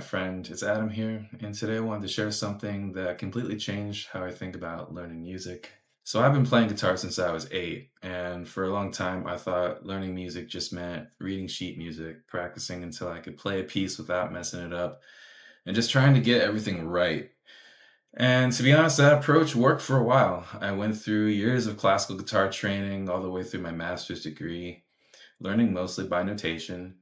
friend. It's Adam here, and today I wanted to share something that completely changed how I think about learning music. So, I've been playing guitar since I was 8, and for a long time I thought learning music just meant reading sheet music, practicing until I could play a piece without messing it up, and just trying to get everything right. And to be honest, that approach worked for a while. I went through years of classical guitar training all the way through my master's degree, learning mostly by notation.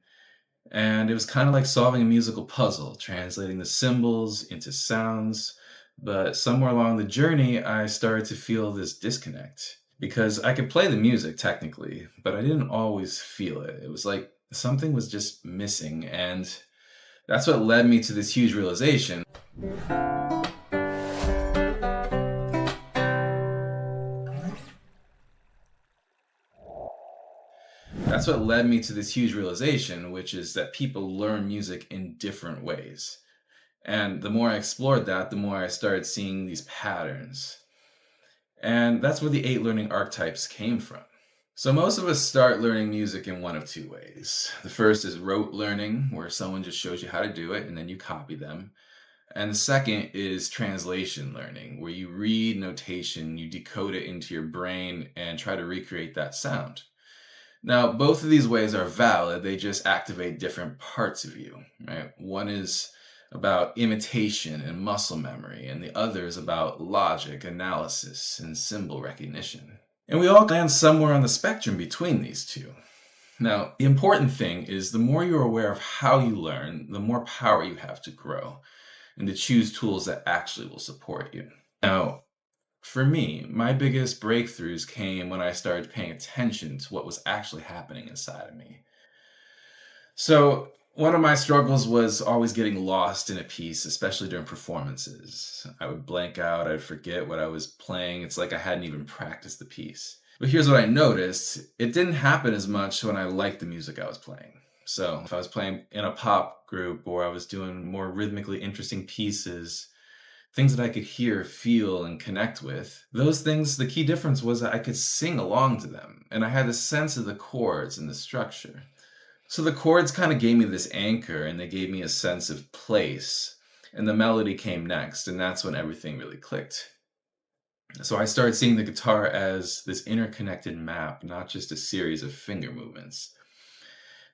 And it was kind of like solving a musical puzzle, translating the symbols into sounds. But somewhere along the journey, I started to feel this disconnect because I could play the music technically, but I didn't always feel it. It was like something was just missing. And that's what led me to this huge realization. That's what led me to this huge realization, which is that people learn music in different ways. And the more I explored that, the more I started seeing these patterns. And that's where the 8 learning archetypes came from. So most of us start learning music in one of two ways. The first is rote learning, where someone just shows you how to do it and then you copy them. And the second is translation learning, where you read notation, you decode it into your brain and try to recreate that sound. Now, both of these ways are valid, they just activate different parts of you, right? One is about imitation and muscle memory, and the other is about logic, analysis, and symbol recognition. And we all land somewhere on the spectrum between these two. Now, the important thing is the more you're aware of how you learn, the more power you have to grow and to choose tools that actually will support you. Now, for me, my biggest breakthroughs came when I started paying attention to what was actually happening inside of me. So, one of my struggles was always getting lost in a piece, especially during performances. I would blank out, I'd forget what I was playing. It's like I hadn't even practiced the piece. But here's what I noticed, it didn't happen as much when I liked the music I was playing. So, if I was playing in a pop group or I was doing more rhythmically interesting pieces, things that I could hear, feel, and connect with. Those things, the key difference was that I could sing along to them, and I had a sense of the chords and the structure. So the chords kind of gave me this anchor, and they gave me a sense of place, and the melody came next, and that's when everything really clicked. So I started seeing the guitar as this interconnected map, not just a series of finger movements.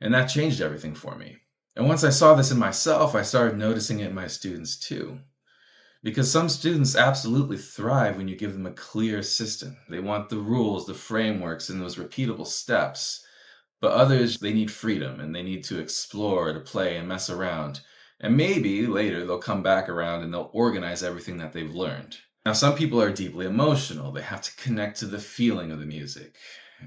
And that changed everything for me. And once I saw this in myself, I started noticing it in my students too. Because some students absolutely thrive when you give them a clear system. They want the rules, the frameworks, and those repeatable steps. But others, they need freedom and they need to explore, to play, and mess around. And maybe later they'll come back around and they'll organize everything that they've learned. Now, some people are deeply emotional. They have to connect to the feeling of the music.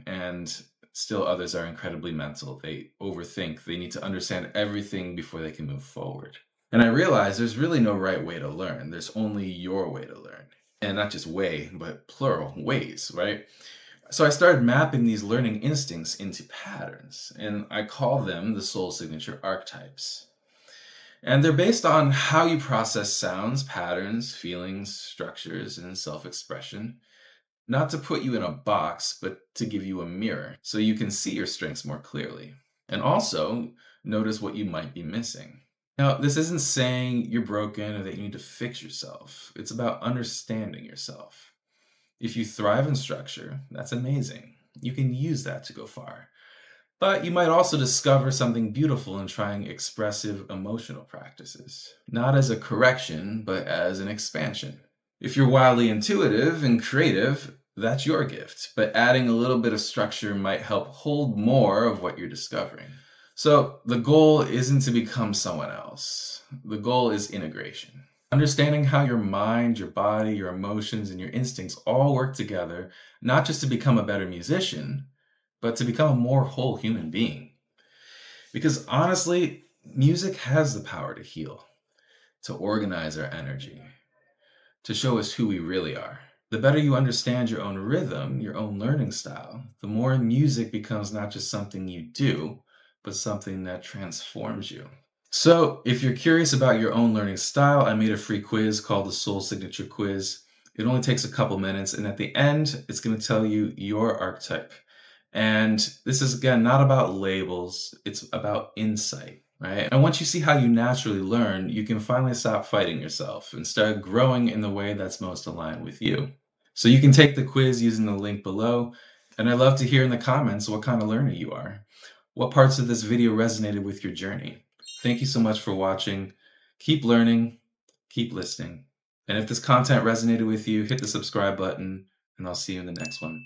And still others are incredibly mental. They overthink. They need to understand everything before they can move forward. And I realized there's really no right way to learn. There's only your way to learn. And not just way, but plural, ways, right? So I started mapping these learning instincts into patterns, and I call them the soul signature archetypes. And they're based on how you process sounds, patterns, feelings, structures, and self expression. Not to put you in a box, but to give you a mirror so you can see your strengths more clearly. And also, notice what you might be missing. Now, this isn't saying you're broken or that you need to fix yourself. It's about understanding yourself. If you thrive in structure, that's amazing. You can use that to go far. But you might also discover something beautiful in trying expressive emotional practices, not as a correction, but as an expansion. If you're wildly intuitive and creative, that's your gift, but adding a little bit of structure might help hold more of what you're discovering. So the goal isn't to become someone else. The goal is integration. Understanding how your mind, your body, your emotions, and your instincts all work together, not just to become a better musician, but to become a more whole human being. Because honestly, music has the power to heal, to organize our energy, to show us who we really are. The better you understand your own rhythm, your own learning style, the more music becomes not just something you do, but something that transforms you. So, if you're curious about your own learning style, I made a free quiz called the Soul Signature Quiz. It only takes a couple minutes, and at the end, it's going to tell you your archetype. And this is, again, not about labels, it's about insight. right? And once you see how you naturally learn, you can finally stop fighting yourself and start growing in the way that's most aligned with you. So you can take the quiz using the link below, and I'd love to hear in the comments what kind of learner you are. What parts of this video resonated with your journey? Thank you so much for watching. Keep learning, keep listening. And if this content resonated with you, hit the subscribe button, and I'll see you in the next one.